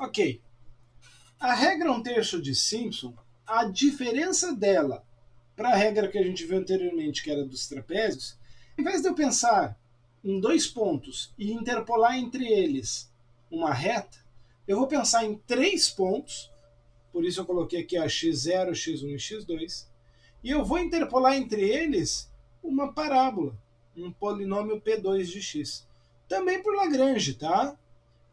Ok. A regra 1/3 de Simpson, a diferença dela para a regra que a gente viu anteriormente, que era dos trapézios, em vez de eu pensar em dois pontos e interpolar entre eles uma reta, eu vou pensar em três pontos, por isso eu coloquei aqui a x0, x1 e x2, e eu vou interpolar entre eles uma parábola, um polinômio P2 de x. Também por Lagrange, tá?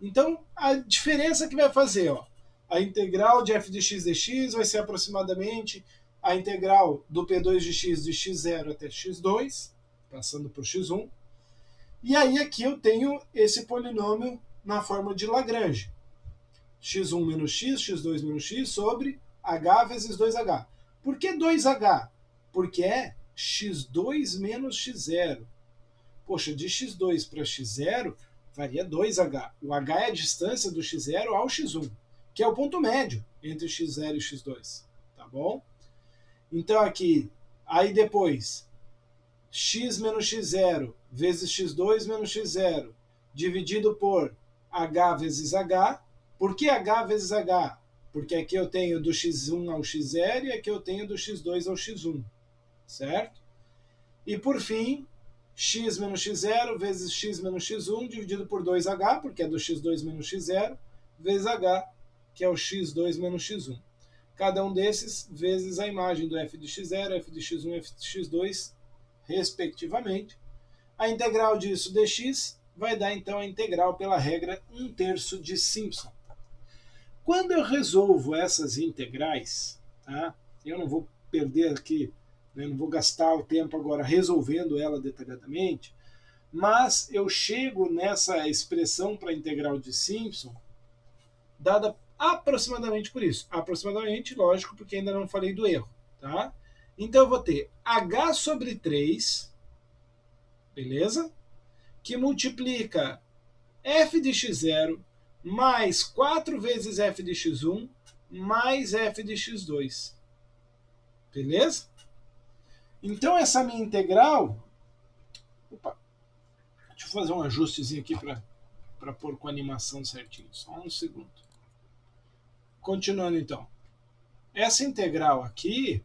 Então, a diferença que vai fazer, ó, a integral de f de x dx vai ser aproximadamente a integral do P2 de x de x0 até x2, passando por x1. E aí aqui eu tenho esse polinômio na forma de Lagrange. x1 menos x, x2 menos x, sobre h vezes 2h. Por que 2h? Porque é x2 menos x0. Poxa, de x2 para x0 varia 2h. O h é a distância do x0 ao x1, que é o ponto médio entre x0 e x2. Tá bom? Então aqui, aí depois, x menos x0 vezes x2 menos x0, dividido por h vezes h. Por que h vezes h? Porque aqui eu tenho do x1 ao x0 e aqui eu tenho do x2 ao x1. Certo? E por fim, x menos x0 vezes x menos x1 dividido por 2h, porque é do x2 menos x0, vezes h, que é o x2 menos x1. Cada um desses vezes a imagem do f de x0, f de x1 e f de x2, respectivamente. A integral disso dx vai dar então a integral pela regra 1/3 de Simpson. Quando eu resolvo essas integrais, tá? Eu não vou perder aqui, né, não vou gastar o tempo agora resolvendo ela detalhadamente, mas eu chego nessa expressão para a integral de Simpson dada aproximadamente por isso. Aproximadamente, lógico, porque ainda não falei do erro. Tá? Então eu vou ter h sobre 3, beleza? Que multiplica f de x0 mais 4 vezes f de x1 mais f de x2. Beleza? Então essa minha integral... Opa, deixa eu fazer um ajustezinho aqui para pôr com a animação certinho. Só um segundo. Continuando então. Essa integral aqui,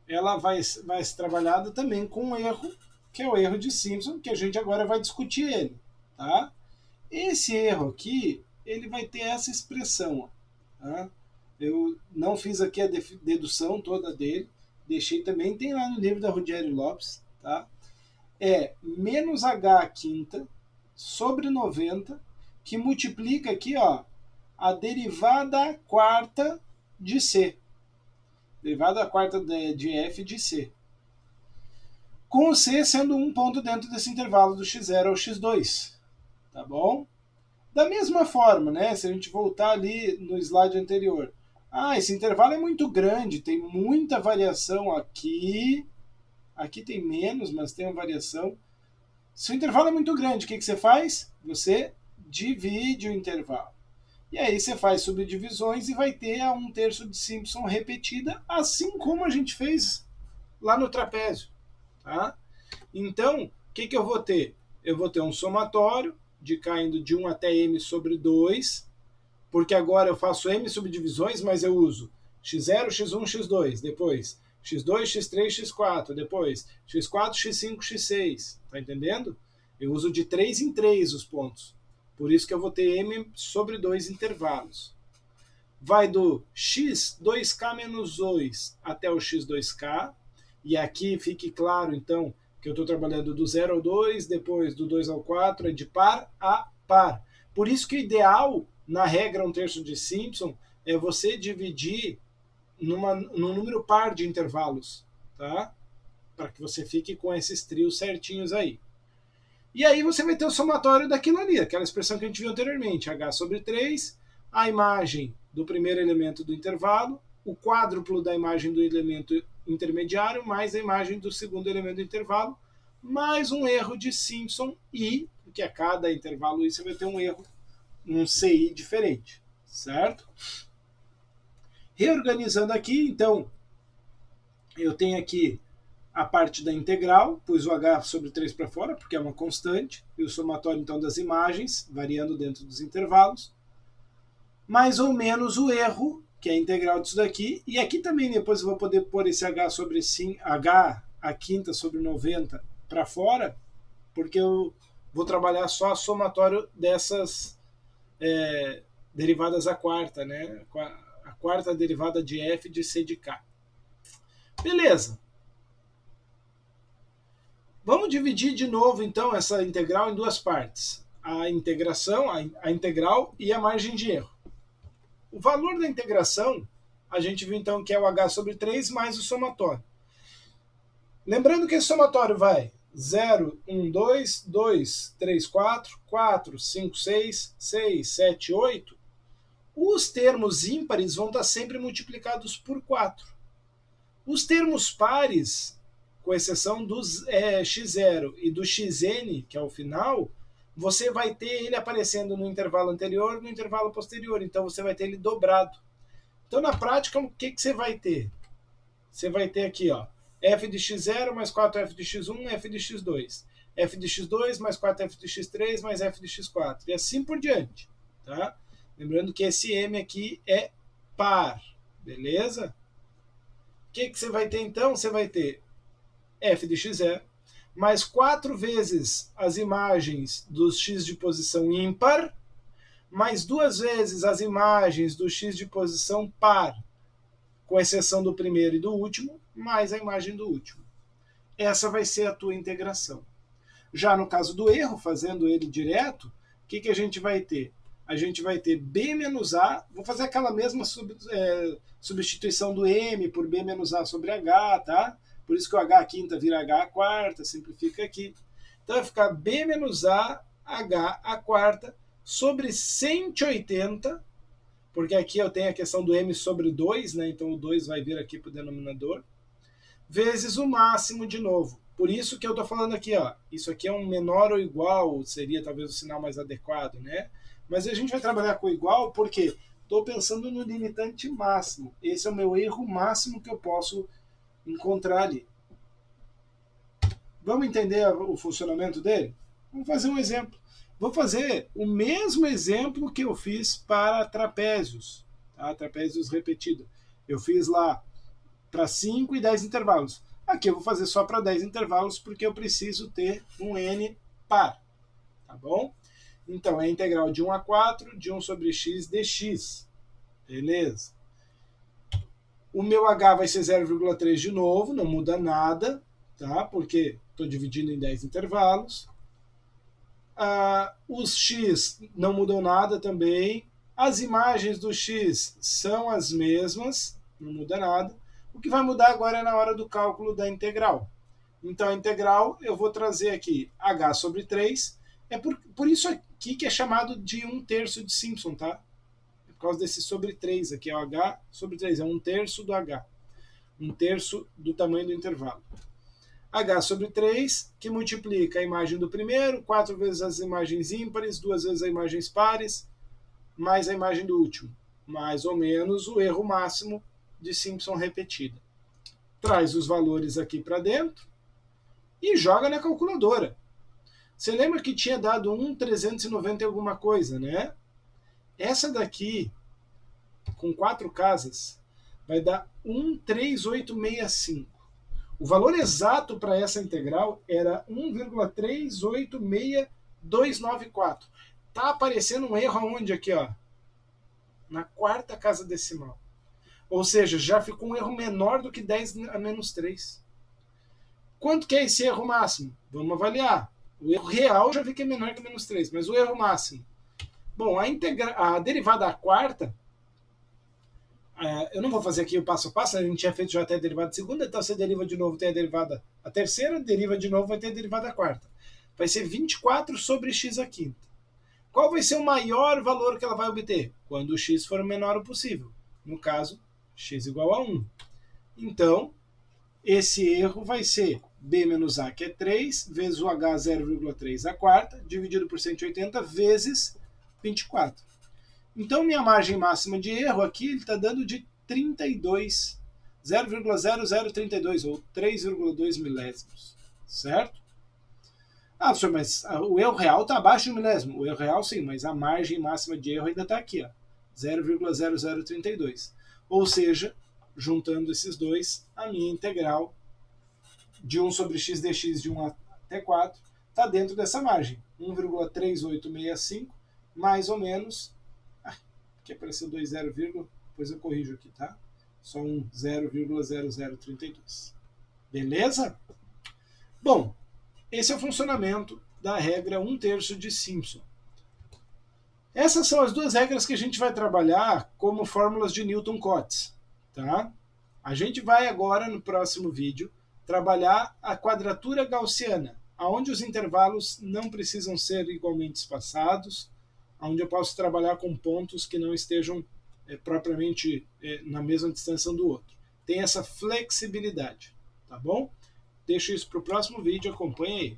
ela vai ser trabalhada também com um erro, que é o erro de Simpson, que a gente agora vai discutir ele. Tá? Esse erro aqui, ele vai ter essa expressão. Ó, tá? Eu não fiz aqui a dedução toda dele, deixei também, tem lá no livro da Rogério Lopes. Tá? É menos h quinta sobre 90, que multiplica aqui, ó, a derivada quarta de C. Derivada quarta de f de C. Com o C sendo um ponto dentro desse intervalo do x0 ao x2. Tá bom? Da mesma forma, né, se a gente voltar ali no slide anterior, esse intervalo é muito grande, tem muita variação aqui, aqui tem menos, mas tem uma variação. Se o intervalo é muito grande, o que você faz? Você divide o intervalo. E aí você faz subdivisões e vai ter a 1/3 de Simpson repetida, assim como a gente fez lá no trapézio. Tá? Então, o que eu vou ter? Eu vou ter um somatório de k indo de 1 até m sobre 2, porque agora eu faço m subdivisões, mas eu uso x0, x1, x2, depois x2, x3, x4, depois x4, x5, x6. Tá entendendo? Eu uso de 3 em 3 os pontos. Por isso que eu vou ter m sobre 2 intervalos. Vai do x2k menos 2 até o x2k. E aqui fique claro, então, que eu estou trabalhando do 0 ao 2, depois do 2 ao 4, é de par a par. Por isso que o ideal, na regra 1/3 de Simpson, é você dividir num número par de intervalos, tá? Para que você fique com esses trios certinhos aí. E aí você vai ter o somatório daquilo ali, aquela expressão que a gente viu anteriormente, h sobre 3, a imagem do primeiro elemento do intervalo, o quádruplo da imagem do elemento intermediário, mais a imagem do segundo elemento do intervalo, mais um erro de Simpson e, porque a cada intervalo você vai ter um erro, um CI diferente, certo? Reorganizando aqui, então, eu tenho aqui a parte da integral, pus o h sobre 3 para fora, porque é uma constante, e o somatório então das imagens, variando dentro dos intervalos, mais ou menos o erro, que é a integral disso daqui, e aqui também depois eu vou poder pôr esse h sobre h, a quinta sobre 90 para fora, porque eu vou trabalhar só o somatório dessas derivadas à quarta, né? A quarta derivada de f de c de k. Beleza. Vamos dividir de novo, então, essa integral em duas partes. A integração, a integral e a margem de erro. O valor da integração, a gente viu, então, que é o h sobre 3 mais o somatório. Lembrando que esse somatório vai 0, 1, 2, 2, 3, 4, 4, 5, 6, 6, 7, 8. Os termos ímpares vão estar sempre multiplicados por 4. Os termos pares, com exceção do x0 e do xn, que é o final, você vai ter ele aparecendo no intervalo anterior e no intervalo posterior. Então você vai ter ele dobrado. Então na prática, o que você vai ter? Você vai ter aqui, ó, f de x0 mais 4f de x1, f de x2. f de x2 mais 4f de x3 mais f de x4. E assim por diante. Tá? Lembrando que esse m aqui é par. Beleza? O que você vai ter então? Você vai ter f de x0 mais 4 vezes as imagens dos x de posição ímpar, mais 2 vezes as imagens do x de posição par, com exceção do primeiro e do último, mais a imagem do último. Essa vai ser a tua integração. Já no caso do erro, fazendo ele direto, o que a gente vai ter? A gente vai ter b menos a, vou fazer aquela mesma substituição do m por b menos a sobre h, tá? Por isso que o h quinta vira h quarta, simplifica aqui. Então vai ficar b menos a, h a quarta, sobre 180, porque aqui eu tenho a questão do m sobre 2, né? Então o 2 vai vir aqui para o denominador, vezes o máximo de novo. Por isso que eu estou falando aqui, ó, isso aqui é um menor ou igual, seria talvez o sinal mais adequado, né? Mas a gente vai trabalhar com igual porque estou pensando no limitante máximo. Esse é o meu erro máximo que eu posso encontrar ali. Vamos entender o funcionamento dele? Vamos fazer um exemplo. Vou fazer o mesmo exemplo que eu fiz para trapézios, tá? Trapézios repetido. Eu fiz lá para 5 e 10 intervalos. Aqui eu vou fazer só para 10 intervalos porque eu preciso ter um n par. Tá bom? Então, é a integral de 1 a 4 de 1 sobre x dx. Beleza? O meu h vai ser 0,3 de novo, não muda nada, tá? Porque estou dividindo em 10 intervalos. Os x não mudam nada também. As imagens do x são as mesmas, não muda nada. O que vai mudar agora é na hora do cálculo da integral. Então, a integral eu vou trazer aqui h sobre 3. É por isso aqui que é chamado de 1/3 de Simpson, tá? É por causa desse sobre 3 aqui, é o h sobre 3, é 1/3 do h. 1/3 do tamanho do intervalo. H sobre 3, que multiplica a imagem do primeiro, 4 vezes as imagens ímpares, 2 vezes as imagens pares, mais a imagem do último. Mais ou menos o erro máximo de Simpson repetida. Traz os valores aqui para dentro e joga na calculadora. Você lembra que tinha dado 1,390 e alguma coisa, né? Essa daqui, com 4 casas, vai dar 13865. O valor exato para essa integral era 1,386294. Está aparecendo um erro aonde aqui, ó? Na quarta casa decimal. Ou seja, já ficou um erro menor do que 10 a menos 3. Quanto que é esse erro máximo? Vamos avaliar. O erro real já vi que é menor que menos 3, mas o erro máximo. Bom, a derivada à quarta, eu não vou fazer aqui o passo a passo, a gente tinha feito já até a derivada segunda, então você deriva de novo, tem a derivada a terceira, deriva de novo, vai ter a derivada à quarta. Vai ser 24 sobre x à quinta. Qual vai ser o maior valor que ela vai obter? Quando o x for o menor possível. No caso, x igual a 1. Então, esse erro vai ser b menos a, que é 3, vezes o h 0,3 à quarta, dividido por 180, vezes 24. Então, minha margem máxima de erro aqui está dando de 32 0,0032 ou 3,2 milésimos, certo? Ah, professor, mas o erro real está abaixo de um milésimo. O erro real sim, mas a margem máxima de erro ainda está aqui, ó, 0,0032. Ou seja, juntando esses dois, a minha integral de 1 sobre x dx de 1 até 4 está dentro dessa margem, 1,3865, mais ou menos, aqui apareceu 2 0, depois eu corrijo aqui, tá? Só um 0,0032. Beleza? Bom, esse é o funcionamento da regra 1/3 de Simpson. Essas são as duas regras que a gente vai trabalhar como fórmulas de Newton-Cotes. Tá? A gente vai agora, no próximo vídeo, trabalhar a quadratura gaussiana, onde os intervalos não precisam ser igualmente espaçados, onde eu posso trabalhar com pontos que não estejam propriamente na mesma distância um do outro. Tem essa flexibilidade, tá bom? Deixo isso para o próximo vídeo, acompanhe aí.